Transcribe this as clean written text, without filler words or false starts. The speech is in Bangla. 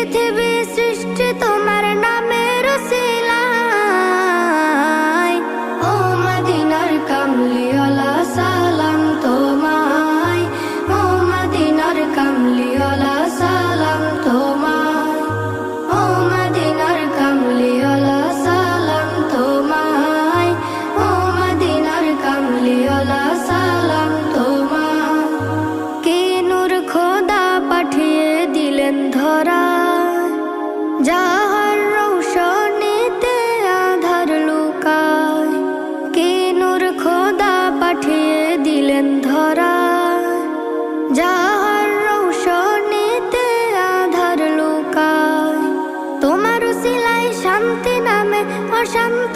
পৃথিবী সৃষ্টি তোমার নামের উসিলায়। ও মদিনার কামলিওয়ালা সালাম তোমায়, ও মদিনার কামলিওয়ালা সালাম তোমায়, ও মদিনার কামলিওয়ালা সালাম তোমায়, ও মদিনার কামলিওয়ালা সালাম তোমায়। কে নূর খোদা পাঠিয়ে দিলেন ধরা, যাহার রৌশনীতে আধার লুকায়। কে নূর খোদা পাঠিয়ে দিলেন ধরা, যাহার রৌশনীতে আধার লুকায়। তোমার উসিলায় শান্তি নামে অশান্ত